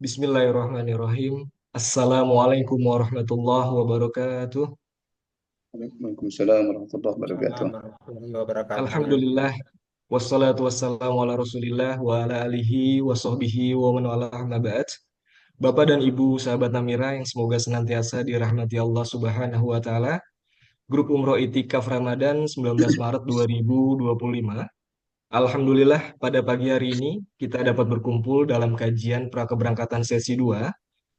Bismillahirrahmanirrahim. Assalamualaikum warahmatullahi wabarakatuh. Waalaikumsalam warahmatullahi wabarakatuh. Assalamualaikum warahmatullahi wabarakatuh. Alhamdulillah. Wassalatu wassalamu ala rasulillah wa ala alihi wa sahbihi wa man wala amma ba'd. Bapak dan Ibu sahabat Namira yang semoga senantiasa dirahmati Allah Subhanahu wa taala. Grup Umroh Itikaf Ramadan 19 Maret 2025. Alhamdulillah pada pagi hari ini kita dapat berkumpul dalam kajian prakeberangkatan sesi 2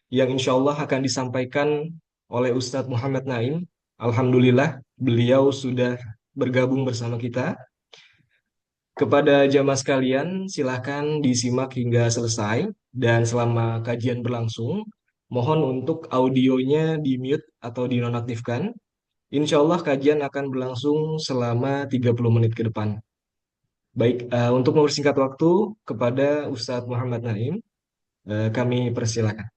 yang insya Allah akan disampaikan oleh Ustadz Muhammad Naim. Alhamdulillah, beliau sudah bergabung bersama kita. Kepada jamaah sekalian, silakan disimak hingga selesai. Dan selama kajian berlangsung, mohon untuk audionya di-mute atau dinonaktifkan. Insya Allah kajian akan berlangsung selama 30 menit ke depan. Baik, untuk mempersingkat waktu kepada Ustadz Muhammad Naim, kami persilakan.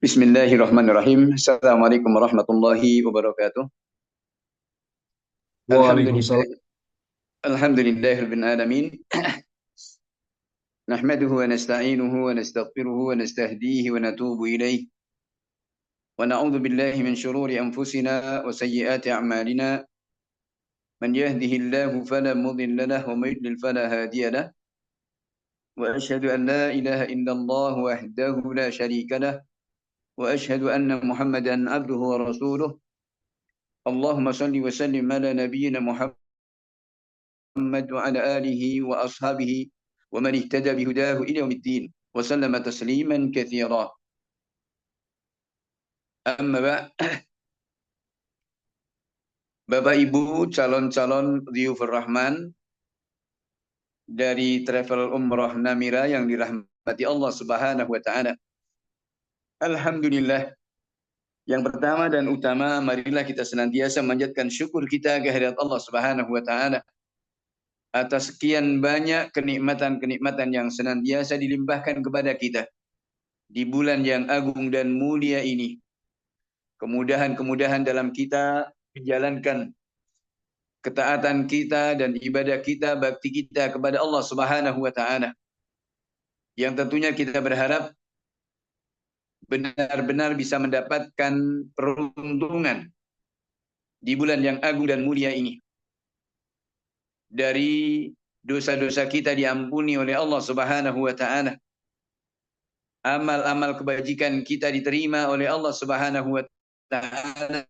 Bismillahirrahmanirrahim. Assalamualaikum warahmatullahi wabarakatuh. Waalaikumsalam. Alhamdulillah. Alhamdulillahirabbil alamin. Nahmaduhu wa nasta'inuhu wa nastaghfiruhu wa nastahdihi wa natubu ilayh. Wa na'udzu billahi min shururi anfusina wa sayyiati a'malina. Man yahdihillahu fala mudilla lahu wa man yudlil fala hadiya lahu. Wa asyhadu an la ilaha illallah wahdahu la syarika lahu. Wa asyhadu anna Muhammadan abduhu wa rasuluh. Allahumma salli wa sallim ala nabiyyina Muhammad وعلى آله وأصحابه ومن اهتدى بهداه إلى يوم الدين وسلم تسليما كثيرا. أما بعد, Bapak Ibu calon-calon Dhiyufur Rahman dari Travel Umroh Namira yang dirahmati Allah Subhanahu wa taala. Alhamdulillah, yang pertama dan utama, marilah kita senantiasa memanjatkan syukur kita kehadirat Allah Subhanahu wa taala atas sekian banyak kenikmatan-kenikmatan yang senantiasa dilimpahkan kepada kita di bulan yang agung dan mulia ini. Kemudahan-kemudahan dalam kita menjalankan ketaatan kita dan ibadah kita, bakti kita kepada Allah Subhanahu wa taala. Yang tentunya kita berharap benar-benar bisa mendapatkan peruntungan di bulan yang agung dan mulia ini. Dari dosa-dosa kita diampuni oleh Allah Subhanahu wa taala. Amal-amal kebajikan kita diterima oleh Allah Subhanahu wa taala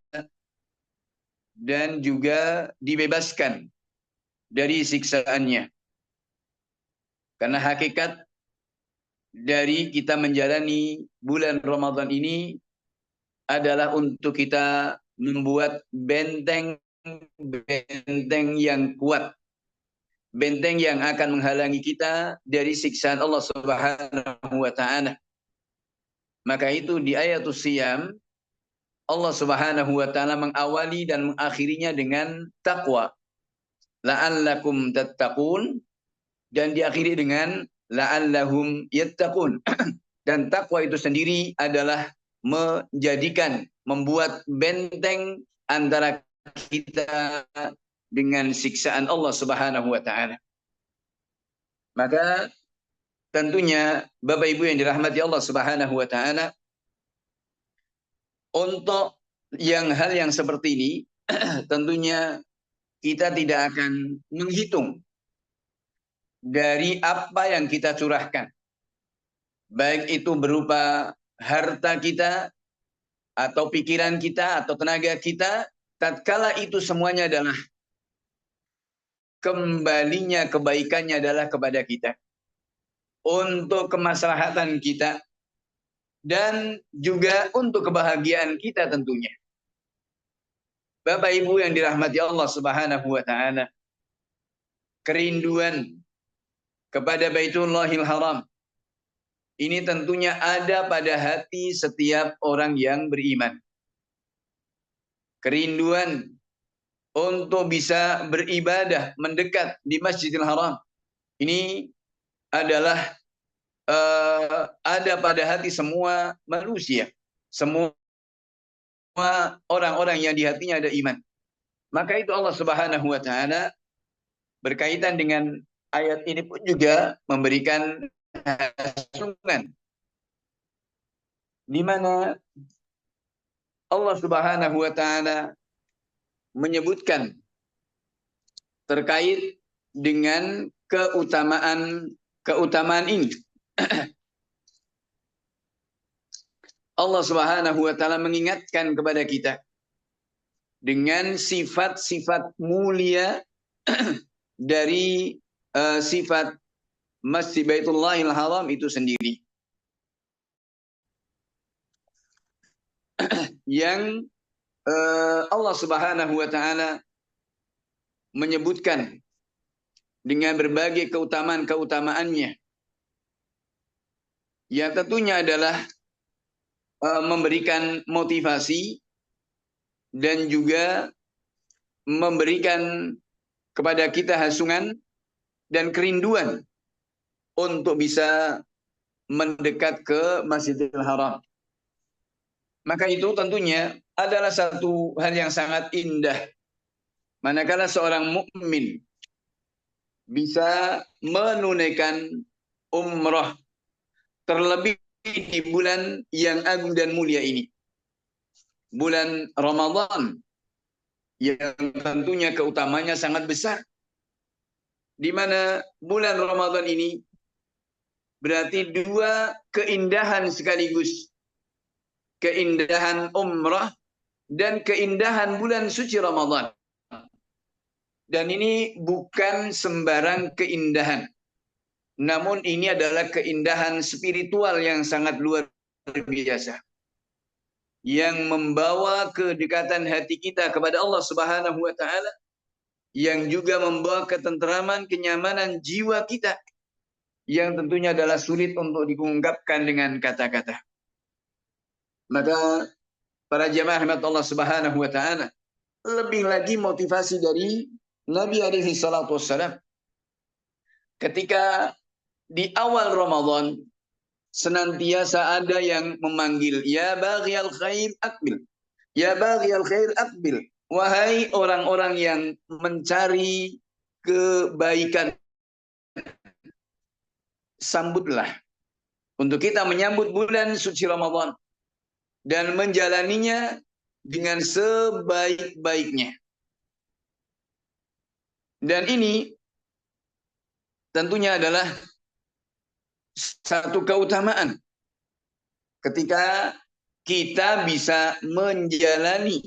dan juga dibebaskan dari siksaannya. Karena hakikat dari kita menjalani bulan Ramadan ini adalah untuk kita membuat benteng yang kuat, benteng yang akan menghalangi kita dari siksaan Allah Subhanahu wa taala. Maka itu di ayatus Siyam Allah Subhanahu wa taala mengawali dan mengakhirinya dengan takwa. La'allakum tattaqun, dan diakhiri dengan la'allahum yattaqun. Dan takwa itu sendiri adalah membuat benteng antara kita dengan siksaan Allah Subhanahu wa taala. Maka tentunya Bapak Ibu yang dirahmati Allah Subhanahu wa taala, untuk hal yang seperti ini tentunya kita tidak akan menghitung dari apa yang kita curahkan, baik itu berupa harta kita atau pikiran kita atau tenaga kita, tatkala itu semuanya adalah kembalinya, kebaikannya adalah kepada kita, untuk kemaslahatan kita dan juga untuk kebahagiaan kita tentunya. Bapak Ibu yang dirahmati Allah Subhanahu wa taala, kerinduan kepada Baitullahil Haram ini tentunya ada pada hati setiap orang yang beriman. Kerinduan untuk bisa beribadah mendekat di Masjidil Haram ini adalah ada pada hati semua manusia, semua orang-orang yang di hatinya ada iman. Maka itu Allah Subhanahu wa taala berkaitan dengan ayat ini pun juga memberikan hasungan, di mana Allah Subhanahu wa taala menyebutkan terkait dengan keutamaan ini. Allah Subhanahu wa taala mengingatkan kepada kita dengan sifat-sifat mulia dari sifat Masjid Baitullahil Haram itu sendiri. Yang Allah Subhanahu wa taala menyebutkan dengan berbagai keutamaan-keutamaannya. Yang tentunya adalah memberikan motivasi dan juga memberikan kepada kita hasungan dan kerinduan untuk bisa mendekat ke Masjidil Haram. Maka itu tentunya adalah satu hal yang sangat indah. Manakala seorang mukmin bisa menunaikan umrah, terlebih di bulan yang agung dan mulia ini. Bulan Ramadan yang tentunya keutamanya sangat besar. Di mana bulan Ramadan ini berarti dua keindahan sekaligus. Keindahan umrah dan keindahan bulan suci Ramadan. Dan ini bukan sembarang keindahan. Namun ini adalah keindahan spiritual yang sangat luar biasa. Yang membawa kedekatan hati kita kepada Allah Subhanahu wa taala, yang juga membawa ketenteraman, kenyamanan jiwa kita, yang tentunya adalah sulit untuk diungkapkan dengan kata-kata. Maka para jamaah rahmat Allah Subhanahu wa taala, lebih lagi motivasi dari Nabi alaihi salatu wassalam ketika di awal Ramadan senantiasa ada yang memanggil, ya baghiyal khair aqbil, ya baghiyal khair aqbil, wahai orang-orang yang mencari kebaikan, sambutlah. Untuk kita menyambut bulan suci Ramadan dan menjalaninya dengan sebaik-baiknya. Dan ini tentunya adalah satu keutamaan ketika kita bisa menjalani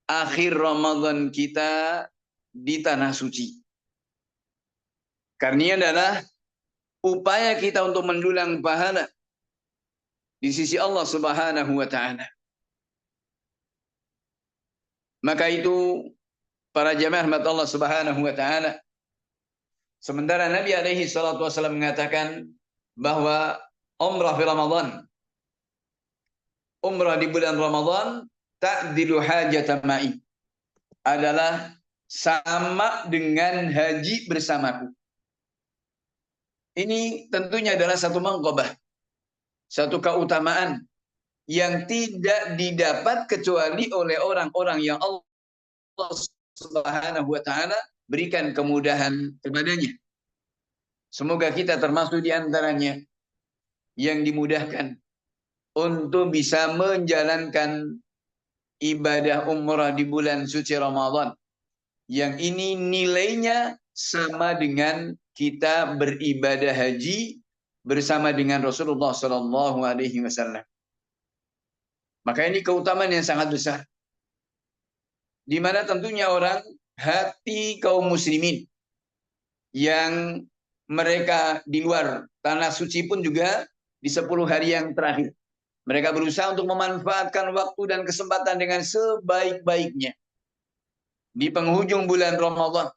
akhir Ramadan kita di tanah suci. Karena ini adalah upaya kita untuk mendulang pahala di sisi Allah Subhanahu wa taala. Maka itu para jamaah rahmat Allah Subhanahu wa taala, sementara Nabi alaihi salatu wasallam mengatakan bahwa umrah di Ramadan, umrah di bulan Ramadan, ta'dilu hajata ma'i, adalah sama dengan haji bersamaku. Ini tentunya adalah satu manqabah, satu keutamaan yang tidak didapat kecuali oleh orang-orang yang Allah Subhanahu wa taala berikan kemudahan kepadanya. Semoga kita termasuk di antaranya yang dimudahkan untuk bisa menjalankan ibadah umrah di bulan suci Ramadan. Yang ini nilainya sama dengan kita beribadah haji bersama dengan Rasulullah Sallallahu Alaihi Wasallam. Maka ini keutamaan yang sangat besar, di mana tentunya orang hati kaum muslimin yang mereka di luar tanah suci pun juga di 10 hari yang terakhir mereka berusaha untuk memanfaatkan waktu dan kesempatan dengan sebaik-baiknya di penghujung bulan Ramadan.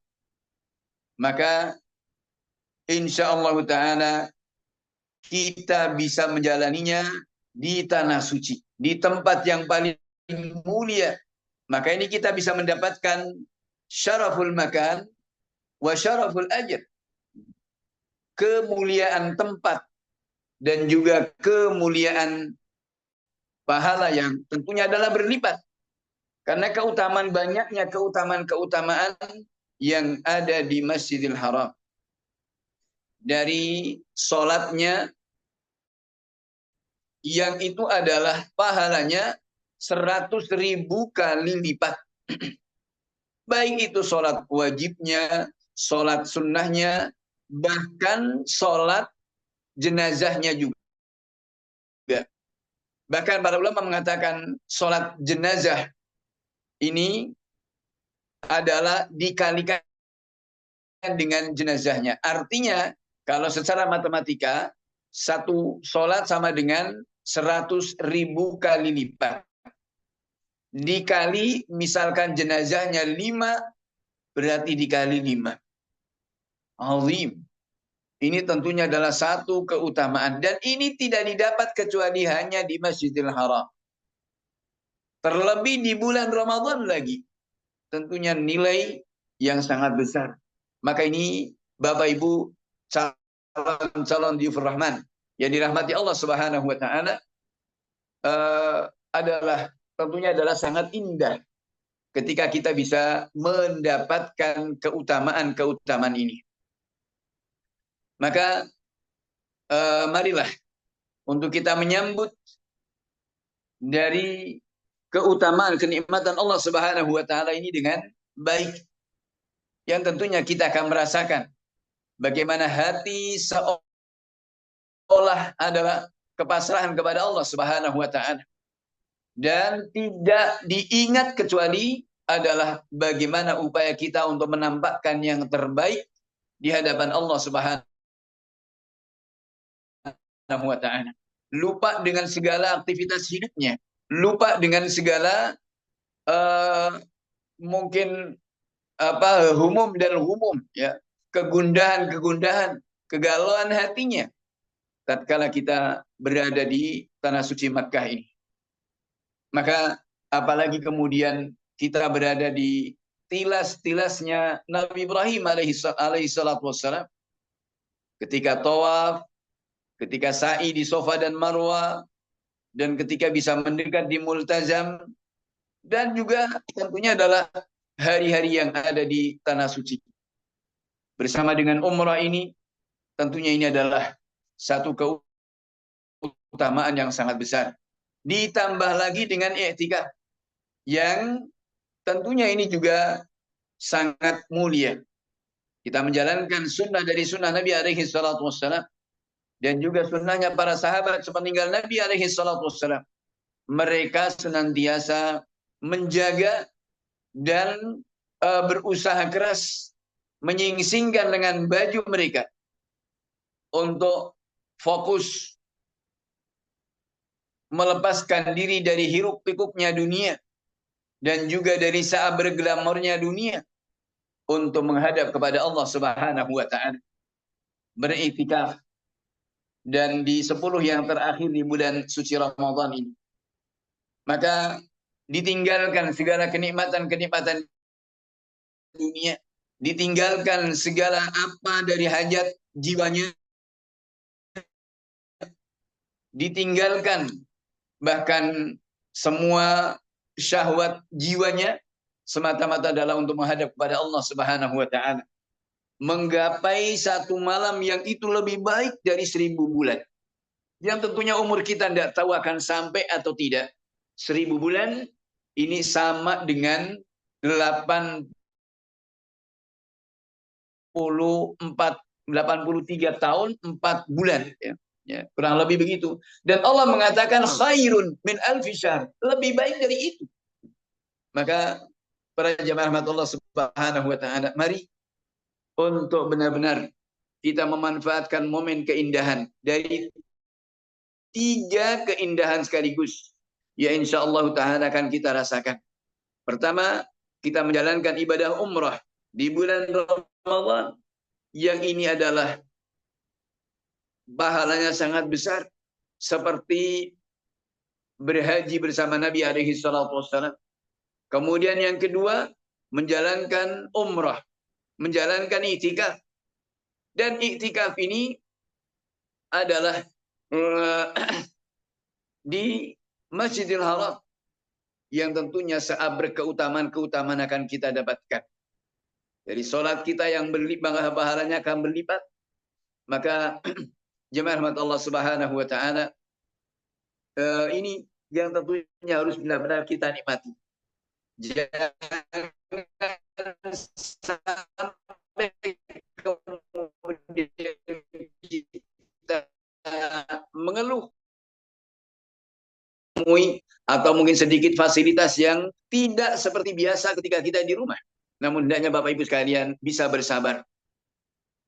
Maka insya Allah ta'ala kita bisa menjalaninya di tanah suci, di tempat yang paling mulia. Maka ini kita bisa mendapatkan syaraful makan wa syaraful ajr, kemuliaan tempat dan juga kemuliaan pahala yang tentunya adalah berlipat. Karena keutamaan banyaknya keutamaan-keutamaan yang ada di Masjidil Haram. dari sholatnya, yang itu adalah pahalanya 100.000 kali lipat. Baik itu sholat wajibnya, sholat sunnahnya, bahkan sholat jenazahnya juga. Bahkan para ulama mengatakan sholat jenazah ini adalah dikalikan dengan jenazahnya. Artinya, kalau secara matematika, satu sholat sama dengan 100.000 kali lipat. Dikali, misalkan jenazahnya 5, berarti dikali 5. Azim. Ini tentunya adalah satu keutamaan. Dan ini tidak didapat kecuali hanya di Masjidil Haram. Terlebih di bulan Ramadan lagi. Tentunya nilai yang sangat besar. Maka ini Bapak Ibu calon diyufur rahman yang dirahmati Allah Subhanahu wa taala, tentunya adalah sangat indah ketika kita bisa mendapatkan keutamaan ini. Maka marilah untuk kita menyambut dari keutamaan kenikmatan Allah Subhanahu wa taala ini dengan baik. Yang tentunya kita akan merasakan bagaimana hati seolah adalah kepasrahan kepada Allah Subhanahu wa taala. Dan tidak diingat kecuali adalah bagaimana upaya kita untuk menampakkan yang terbaik di hadapan Allah Subhanahu wa taala. Lupa dengan segala aktivitas hidupnya, lupa dengan segala mungkin humum dan humum, ya, kegundahan, kegalauan hatinya tatkala kita berada di tanah suci Makkah ini. Maka apalagi kemudian kita berada di tilas-tilasnya Nabi Ibrahim alaihi salatu wassalam, ketika tawaf, ketika sa'i di Safa dan Marwah, dan ketika bisa mendekat di Multazam, dan juga tentunya adalah hari-hari yang ada di tanah suci. Bersama dengan umrah ini, tentunya ini adalah satu keutamaan yang sangat besar. Ditambah lagi dengan i'tikaf, yang tentunya ini juga sangat mulia. Kita menjalankan sunnah dari sunnah Nabi alaihi salatu wassalam, dan juga sunnahnya para sahabat sepeninggal Nabi alaihi salatu wassalam. Mereka senantiasa menjaga dan berusaha keras menyingsingkan dengan baju mereka untuk fokus melepaskan diri dari hiruk pikuknya dunia dan juga dari saat berglamornya dunia untuk menghadap kepada Allah Subhanahu wa taala. Beriktikaf dan di 10 yang terakhir di bulan suci Ramadan ini, maka ditinggalkan segala kenikmatan-kenikmatan dunia, ditinggalkan segala apa dari hajat jiwanya, ditinggalkan bahkan semua syahwat jiwanya, semata-mata adalah untuk menghadap kepada Allah Subhanahu wa taala. Menggapai satu malam yang itu lebih baik dari 1000 bulan. Yang tentunya umur kita tidak tahu akan sampai atau tidak. 1000 bulan ini sama dengan 83 tahun 4 bulan, ya. Ya, kurang lebih begitu. Dan Allah mengatakan khairun min alfi syahr, lebih baik dari itu. Maka para jamaah rahmat Allah Subhanahu wa taala, mari untuk benar-benar kita memanfaatkan momen keindahan dari 3 keindahan sekaligus, ya insyaallah taala akan kita rasakan. Pertama, kita menjalankan ibadah umrah di bulan Ramadan, yang ini adalah pahalanya sangat besar seperti berhaji bersama Nabi alaihi salatu wassalam. Kemudian yang kedua, menjalankan umrah, menjalankan iktikaf. Dan iktikaf ini adalah di Masjidil Haram, yang tentunya saat berkeutamaan akan kita dapatkan. Dari sholat kita yang pahalanya akan berlipat. Maka jemaah rahmat Allah Subhanahu wa taala, ini yang tentunya harus benar-benar kita nikmati. Jangan sampai kemudian kita mengeluh atau mungkin sedikit fasilitas yang tidak seperti biasa ketika kita di rumah. Namun hendaknya Bapak Ibu sekalian bisa bersabar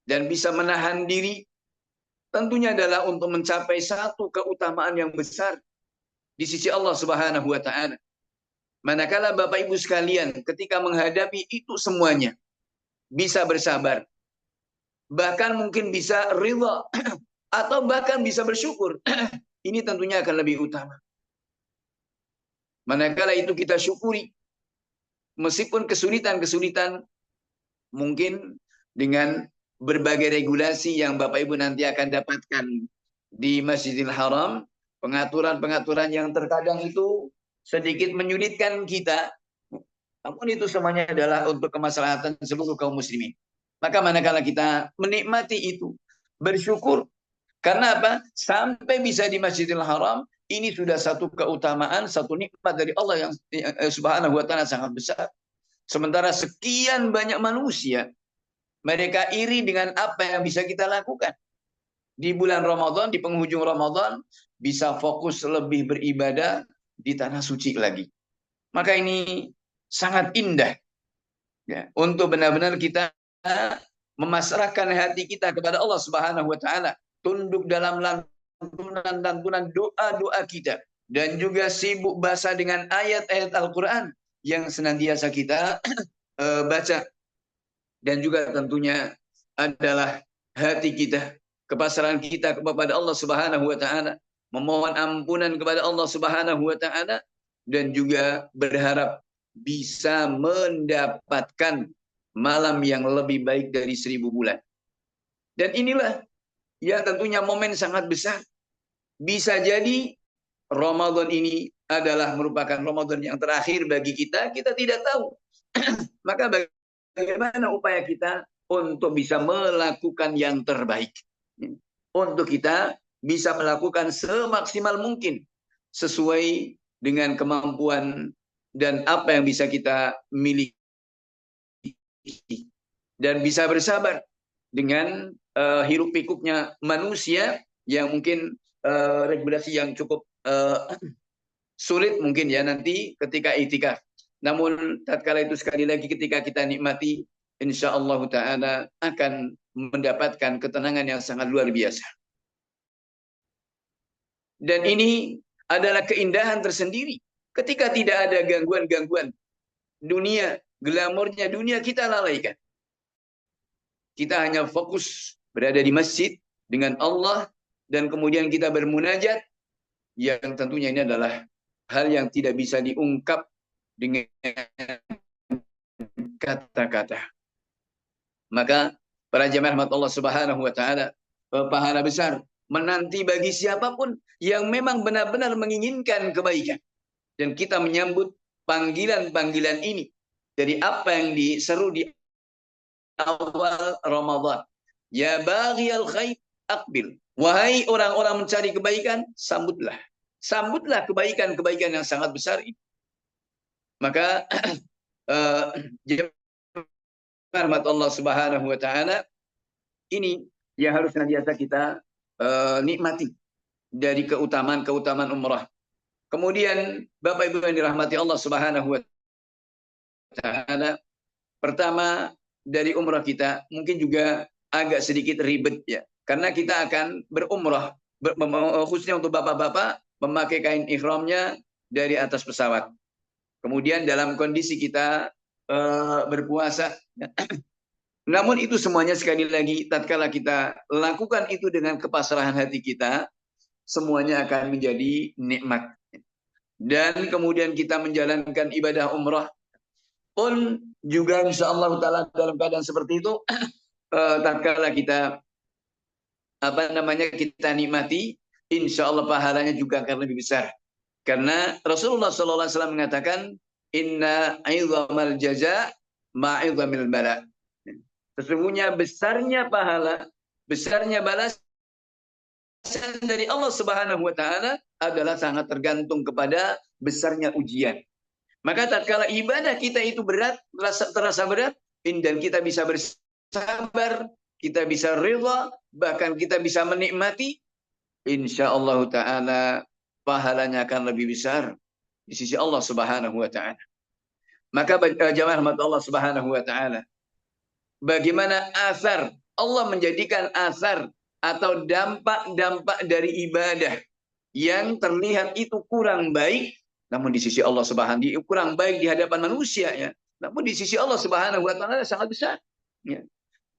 dan bisa menahan diri, tentunya adalah untuk mencapai satu keutamaan yang besar di sisi Allah Subhanahu wa taala. Manakala Bapak Ibu sekalian ketika menghadapi itu semuanya bisa bersabar, bahkan mungkin bisa ridha atau bahkan bisa bersyukur, ini tentunya akan lebih utama. Manakala itu kita syukuri, meskipun kesulitan-kesulitan mungkin dengan berbagai regulasi yang Bapak Ibu nanti akan dapatkan di Masjidil Haram, pengaturan-pengaturan yang terkadang itu sedikit menyulitkan kita, namun itu semuanya adalah untuk kemaslahatan seluruh kaum muslimin. Maka manakala kita menikmati itu, bersyukur, karena apa? Sampai bisa di Masjidil Haram, ini sudah satu keutamaan, satu nikmat dari Allah yang Subhanahu wa taala sangat besar. Sementara sekian banyak manusia, mereka iri dengan apa yang bisa kita lakukan. Di bulan Ramadan, di penghujung Ramadan, bisa fokus lebih beribadah di tanah suci lagi. Maka ini sangat indah, ya, untuk benar-benar kita memasrahkan hati kita kepada Allah Subhanahu wa taala, tunduk dalam lantunan doa-doa kita, dan juga sibuk baca dengan ayat-ayat Al-Quran yang senantiasa kita baca. Dan juga tentunya adalah hati kita, kepasrahan kita kepada Allah Subhanahu wa taala, memohon ampunan kepada Allah Subhanahu wa taala, dan juga berharap bisa mendapatkan malam yang lebih baik dari 1000 bulan. Dan inilah yang tentunya momen sangat besar. Bisa jadi Ramadan ini adalah merupakan Ramadan yang terakhir bagi kita, kita tidak tahu. Maka bagaimana upaya kita untuk bisa melakukan yang terbaik, untuk kita bisa melakukan semaksimal mungkin sesuai dengan kemampuan dan apa yang bisa kita miliki, dan bisa bersabar dengan hiruk pikuknya manusia yang mungkin regulasi yang cukup sulit mungkin ya nanti ketika itikaf. Namun tatkala itu sekali lagi ketika kita nikmati, insyaallah taala akan mendapatkan ketenangan yang sangat luar biasa. Dan ini adalah keindahan tersendiri ketika tidak ada gangguan-gangguan dunia, glamornya dunia kita lalaikan. Kita hanya fokus berada di masjid dengan Allah, dan kemudian kita bermunajat, yang tentunya ini adalah hal yang tidak bisa diungkap dengan kata-kata. Maka para jemaah rahmat Allah Subhanahu wa taala, pahala besar menanti bagi siapapun yang memang benar-benar menginginkan kebaikan. Dan kita menyambut panggilan-panggilan ini dari apa yang diseru di awal Ramadan. Ya baghiyal khair aqbil. Wahai orang-orang mencari kebaikan, sambutlah. Sambutlah kebaikan-kebaikan yang sangat besar ini. Maka rahmat Allah Subhanahu wa taala, ini yang harus senantiasa kita nikmati dari keutamaan-keutamaan umrah. Kemudian Bapak Ibu yang dirahmati Allah Subhanahu wa taala, pertama dari umrah kita mungkin juga agak sedikit ribet ya, karena kita akan berumrah, khususnya untuk bapak-bapak memakai kain ihramnya dari atas pesawat. Kemudian dalam kondisi kita berpuasa. Namun itu semuanya sekali lagi tatkala kita lakukan itu dengan kepasrahan hati kita, semuanya akan menjadi nikmat. Dan kemudian kita menjalankan ibadah umrah pun juga insyaallah taala dalam keadaan seperti itu, tatkala kita kita nikmati, insyaallah pahalanya juga akan lebih besar. Karena Rasulullah SAW mengatakan, inna aizamal jaza ma'izamil bala. Sesungguhnya besarnya pahala Besarnya balasan dari Allah Subhanahu wa taala adalah sangat tergantung kepada besarnya ujian. Maka tatkala ibadah kita itu berat, terasa berat, dan kita bisa bersabar, kita bisa rela, bahkan kita bisa menikmati, insya Allah taala pahalanya akan lebih besar di sisi Allah Subhanahu wa taala. Maka jamaah rahmat Allah Subhanahu wa taala, bagaimana asar Allah menjadikan asar atau dampak-dampak dari ibadah yang terlihat itu kurang baik, namun di sisi Allah Subhanahu wa taala kurang baik di hadapan manusia ya. Namun di sisi Allah Subhanahu wa taala sangat besar. Ya.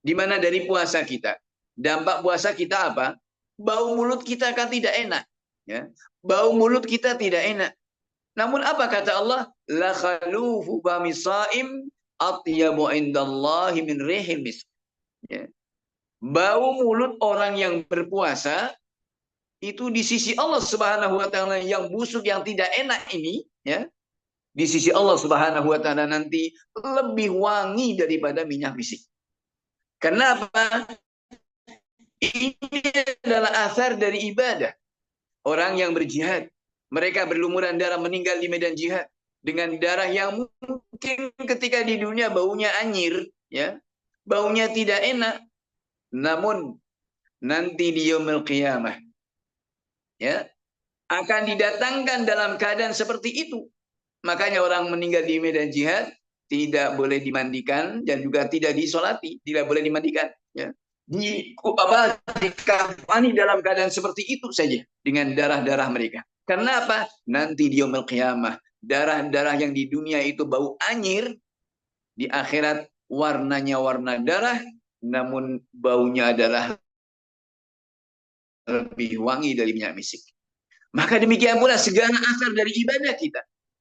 Di mana dari puasa kita, dampak puasa kita apa? Bau mulut kita akan tidak enak. Ya. Bau mulut kita tidak enak. Namun apa kata Allah? La khalufu fami shaim atyabu indallahi min rihil misk. Ya. Bau mulut orang yang berpuasa itu di sisi Allah Subhanahu wa taala yang busuk, yang tidak enak ini, ya. Di sisi Allah Subhanahu wa taala nanti lebih wangi daripada minyak misik. Kenapa? Ini adalah asar dari ibadah. Orang yang berjihad, mereka berlumuran darah meninggal di medan jihad dengan darah yang mungkin ketika di dunia baunya anyir, ya. Baunya tidak enak. Namun nanti di yaumil qiyamah, ya, akan didatangkan dalam keadaan seperti itu. Makanya orang meninggal di medan jihad tidak boleh dimandikan dan juga tidak disolati, tidak boleh dimandikan. Ya. Dikafani dalam keadaan seperti itu saja dengan darah-darah mereka. Karena apa? Nanti di yaumil qiyamah, darah-darah yang di dunia itu bau anyir, di akhirat warnanya warna darah, namun baunya adalah lebih wangi dari minyak misik. Maka demikian pula segala asar dari ibadah kita.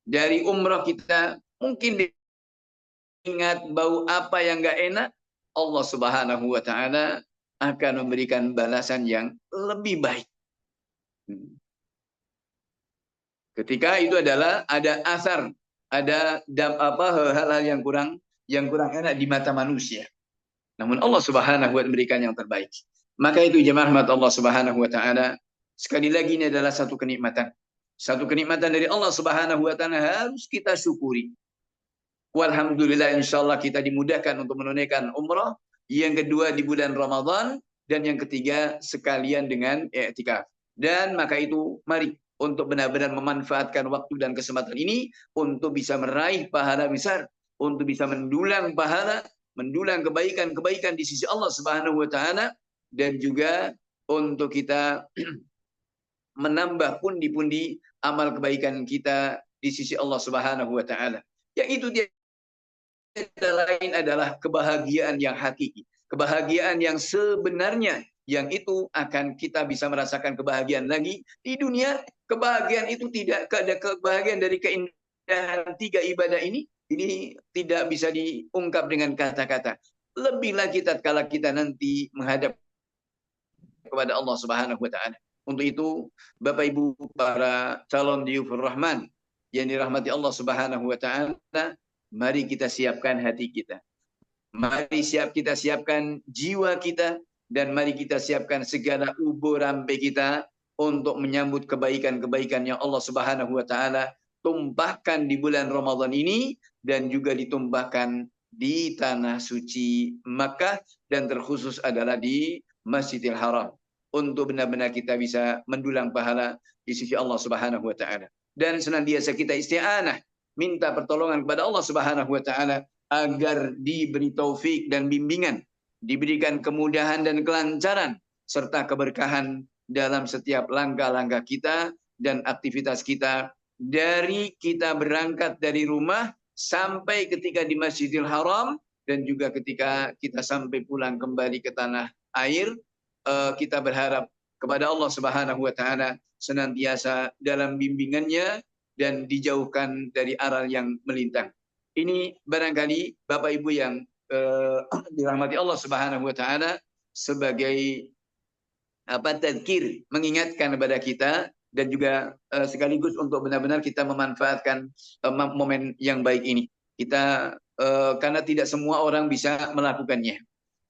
Dari umrah kita, mungkin ingat bau apa yang gak enak, Allah Subhanahu wa taala akan memberikan balasan yang lebih baik. Ketika itu adalah ada asar, ada hal-hal yang kurang enak di mata manusia. Namun Allah Subhanahu wa taala memberikan yang terbaik. Maka itu jemaah rahmat Allah Subhanahu wa taala, sekali lagi ini adalah satu kenikmatan. Satu kenikmatan dari Allah Subhanahu wa taala harus kita syukuri. Walhamdulillah, insyaallah kita dimudahkan untuk menunaikan umrah. Yang kedua di bulan Ramadan, dan yang ketiga sekalian dengan i'tikaf. Dan maka itu mari untuk benar-benar memanfaatkan waktu dan kesempatan ini untuk bisa meraih pahala besar, untuk bisa mendulang pahala, mendulang kebaikan-kebaikan di sisi Allah Subhanahu wa taala, dan juga untuk kita menambah pundi-pundi amal kebaikan kita di sisi Allah Subhanahu wa taala. Yang itu dia lain adalah kebahagiaan yang hakiki, kebahagiaan yang sebenarnya, yang itu akan kita bisa merasakan kebahagiaan lagi di dunia. Kebahagiaan itu tidak ada, kebahagiaan dari keindahan tiga ibadah ini tidak bisa diungkap dengan kata-kata. Lebih lagi tatkala kita nanti menghadap kepada Allah Subhanahu wa taala. Untuk itu, Bapak Ibu para calon diyufur rahman yang dirahmati Allah Subhanahu wa taala, mari kita siapkan hati kita. Mari kita siapkan jiwa kita, dan mari kita siapkan segala ubur rampe kita untuk menyambut kebaikan-kebaikan yang Allah Subhanahu wa taala tumpahkan di bulan Ramadan ini, dan juga ditumpahkan di tanah suci Makkah, dan terkhusus adalah di Masjidil Haram, untuk benar-benar kita bisa mendulang pahala di sisi Allah Subhanahu wa taala. Dan senantiasa kita isti'anah, minta pertolongan kepada Allah Subhanahu wa taala agar diberi taufik dan bimbingan, diberikan kemudahan dan kelancaran serta keberkahan dalam setiap langkah-langkah kita dan aktivitas kita, dari kita berangkat dari rumah sampai ketika di Masjidil Haram, dan juga ketika kita sampai pulang kembali ke tanah air. Kita berharap kepada Allah Subhanahu wa taala senantiasa dalam bimbingannya dan dijauhkan dari aral yang melintang. Ini barangkali Bapak Ibu yang dirahmati Allah Subhanahu wa taala sebagai tadzkir, mengingatkan kepada kita, dan juga sekaligus untuk benar-benar kita memanfaatkan momen yang baik ini. Kita karena tidak semua orang bisa melakukannya.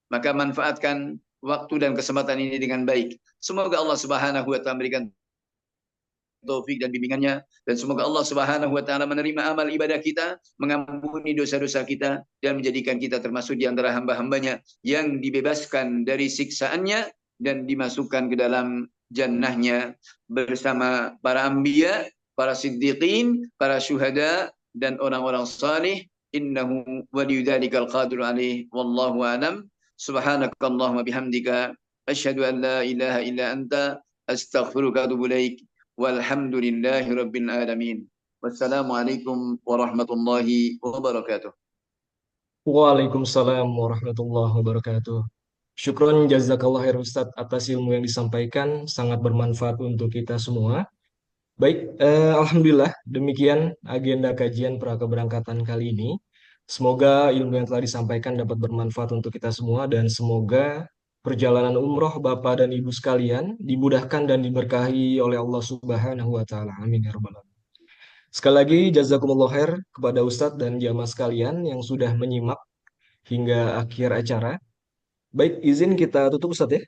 Maka manfaatkan waktu dan kesempatan ini dengan baik. Semoga Allah Subhanahu wa taala memberikan taufik dan bimbingannya, dan semoga Allah Subhanahu wa taala menerima amal ibadah kita, mengampuni dosa-dosa kita, dan menjadikan kita termasuk di antara hamba-hambanya yang dibebaskan dari siksaannya dan dimasukkan ke dalam jannahnya bersama para anbiya, para siddiqin, para syuhada, dan orang-orang salih. Innahu waliyudzalikal qadir alaih, wallahu a'lam. Subhanakallahumma bihamdika asyhadu an la ilaha illa anta astaghfiruka wa atubu ilaik. Walhamdulillahi Rabbil Alamin. Wassalamualaikum warahmatullahi wabarakatuh. Waalaikumsalam warahmatullahi wabarakatuh. Syukron jazakallah khair Ustadz atas ilmu yang disampaikan, sangat bermanfaat untuk kita semua. Baik, Alhamdulillah demikian agenda kajian prakeberangkatan kali ini. Semoga ilmu yang telah disampaikan dapat bermanfaat untuk kita semua dan semoga perjalanan umroh Bapak dan Ibu sekalian dimudahkan dan diberkahi oleh Allah Subhanahu wa taala. Amin ya rabbal alamin. Sekali lagi jazakumullah khair kepada Ustadz dan jamaah sekalian yang sudah menyimak hingga akhir acara. Baik, izin kita tutup Ustadz ya.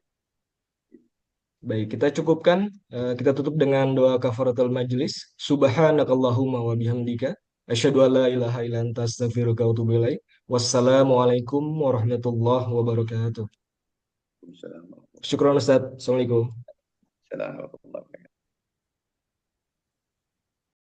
Baik, kita cukupkan. Kita tutup dengan doa kafaratul majlis. Subhanakallahumma wa bihamdika. Asyhadu an la ilaha illa anta astaghfiruka wa atubu ilaik. Wassalamualaikum warahmatullahi wabarakatuh. Waalaikumsalam Syukran Ustaz. Assalamualaikum. warahmatullahi wabarakatuh.